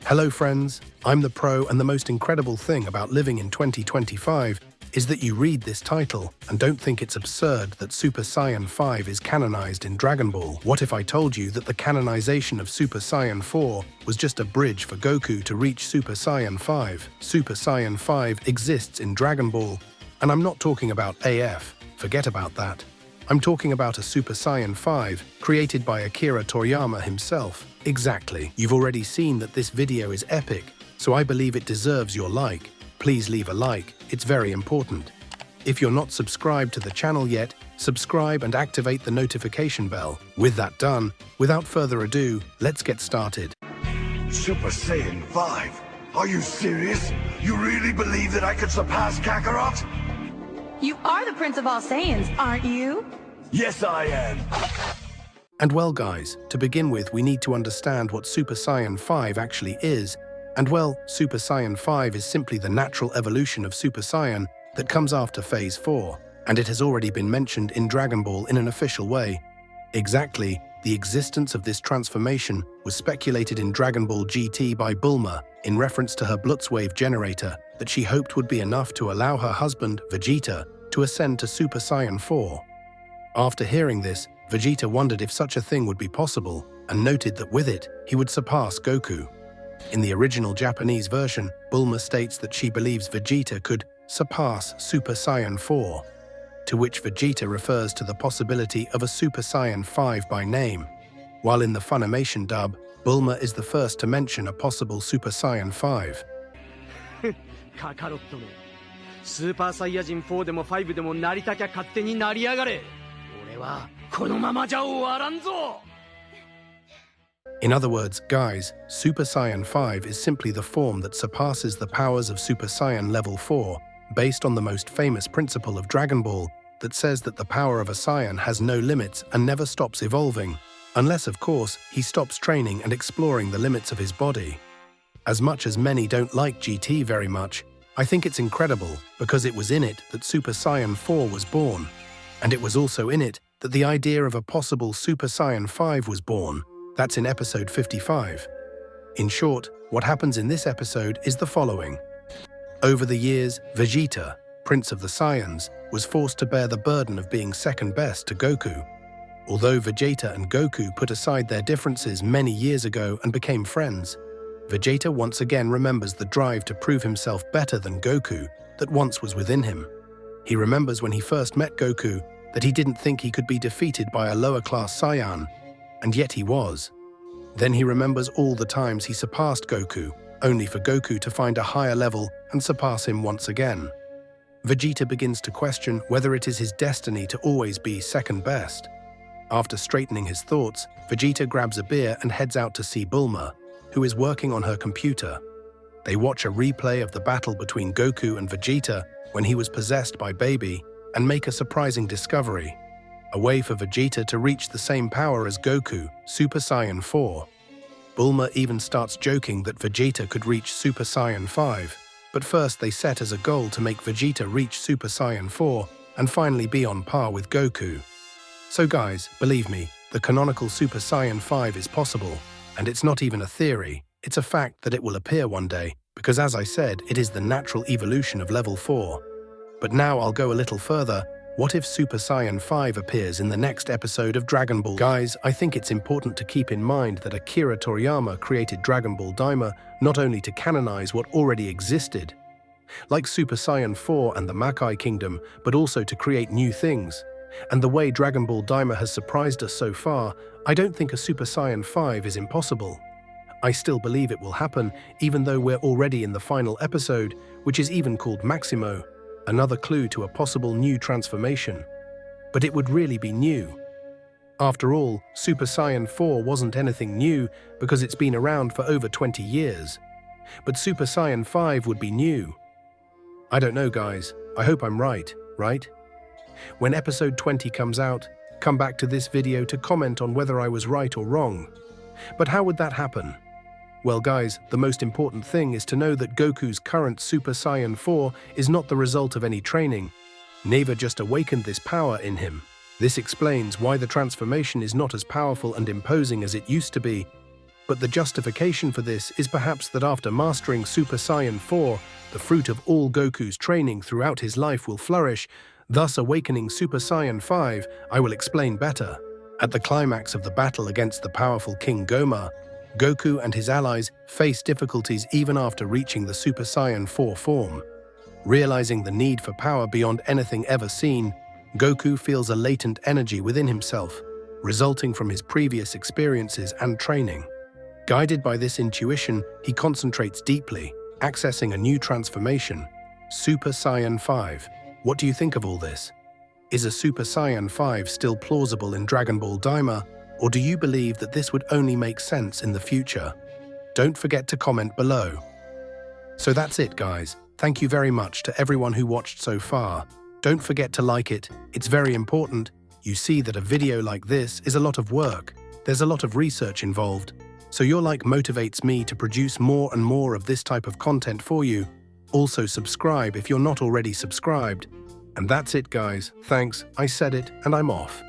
Hello friends, I'm the pro, and the most incredible thing about living in 2025 is that you read this title and don't think it's absurd that Super Saiyan 5 is canonized in Dragon Ball. What if I told you that the canonization of Super Saiyan 4 was just a bridge for Goku to reach Super Saiyan 5? Super Saiyan 5 exists in Dragon Ball, and I'm not talking about AF, forget about that. I'm talking about a Super Saiyan 5 created by Akira Toriyama himself. Exactly. You've already seen that this video is epic, so I believe it deserves your like. Please leave a like, it's very important. If you're not subscribed to the channel yet, subscribe and activate the notification bell. With that done, without further ado, let's get started. Super Saiyan 5? Are you serious? You really believe that I could surpass Kakarot? You are the Prince of all Saiyans, aren't you? Yes, I am. And well guys, to begin with we need to understand what Super Saiyan 5 actually is. And well, Super Saiyan 5 is simply the natural evolution of Super Saiyan that comes after Phase 4, and it has already been mentioned in Dragon Ball in an official way. Exactly, the existence of this transformation was speculated in Dragon Ball GT by Bulma in reference to her Blitzwave generator that she hoped would be enough to allow her husband, Vegeta, to ascend to Super Saiyan 4. After hearing this, Vegeta wondered if such a thing would be possible and noted that with it, he would surpass Goku. In the original Japanese version, Bulma states that she believes Vegeta could surpass Super Saiyan 4, to which Vegeta refers to the possibility of a Super Saiyan 5 by name. While in the Funimation dub, Bulma is the first to mention a possible Super Saiyan 5. Kakarot め、スーパーサイヤ人4でも5でもなりたきゃ勝手になりやがれ。俺はこのままじゃ終わらんぞ。In other words, guys, Super Saiyan 5 is simply the form that surpasses the powers of Super Saiyan level 4, based on the most famous principle of Dragon Ball that says that the power of a Saiyan has no limits and never stops evolving, unless of course he stops training and exploring the limits of his body. As much as many don't like GT very much, I think it's incredible because it was in it that Super Saiyan 4 was born, and it was also in it that the idea of a possible Super Saiyan 5 was born. That's in episode 55. In short, what happens in this episode is the following. Over the years, Vegeta, Prince of the Saiyans, was forced to bear the burden of being second best to Goku. Although Vegeta and Goku put aside their differences many years ago and became friends, Vegeta once again remembers the drive to prove himself better than Goku that once was within him. He remembers when he first met Goku that he didn't think he could be defeated by a lower-class Saiyan, and yet he was. Then he remembers all the times he surpassed Goku, only for Goku to find a higher level and surpass him once again. Vegeta begins to question whether it is his destiny to always be second best. After straightening his thoughts, Vegeta grabs a beer and heads out to see Bulma, who is working on her computer. They watch a replay of the battle between Goku and Vegeta when he was possessed by Baby and make a surprising discovery. A way for Vegeta to reach the same power as Goku, Super Saiyan 4. Bulma even starts joking that Vegeta could reach Super Saiyan 5, but first they set as a goal to make Vegeta reach Super Saiyan 4 and finally be on par with Goku. So guys, believe me, the canonical Super Saiyan 5 is possible, and it's not even a theory, it's a fact that it will appear one day, because as I said, it is the natural evolution of level 4. But now I'll go a little further. What if Super Saiyan 5 appears in the next episode of Dragon Ball? Guys, I think it's important to keep in mind that Akira Toriyama created Dragon Ball Daima not only to canonize what already existed, like Super Saiyan 4 and the Makai Kingdom, but also to create new things. And the way Dragon Ball Daima has surprised us so far, I don't think a Super Saiyan 5 is impossible. I still believe it will happen, even though we're already in the final episode, which is even called Maximo, another clue to a possible new transformation. But it would really be new. After all, Super Saiyan 4 wasn't anything new because it's been around for over 20 years. But Super Saiyan 5 would be new. I don't know guys, I hope I'm right? When episode 20 comes out, come back to this video to comment on whether I was right or wrong. But how would that happen? Well guys, the most important thing is to know that Goku's current Super Saiyan 4 is not the result of any training. Neva just awakened this power in him. This explains why the transformation is not as powerful and imposing as it used to be. But the justification for this is perhaps that after mastering Super Saiyan 4, the fruit of all Goku's training throughout his life will flourish, thus awakening Super Saiyan 5. I will explain better. At the climax of the battle against the powerful King Goma, Goku and his allies face difficulties even after reaching the Super Saiyan 4 form. Realizing the need for power beyond anything ever seen, Goku feels a latent energy within himself, resulting from his previous experiences and training. Guided by this intuition, he concentrates deeply, accessing a new transformation, Super Saiyan 5. What do you think of all this? Is a Super Saiyan 5 still plausible in Dragon Ball Daima, or do you believe that this would only make sense in the future? Don't forget to comment below. So that's it, guys. Thank you very much to everyone who watched so far. Don't forget to like it. It's very important. You see that a video like this is a lot of work. There's a lot of research involved. So your like motivates me to produce more and more of this type of content for you. Also subscribe if you're not already subscribed. And that's it, guys. Thanks. I said it and I'm off.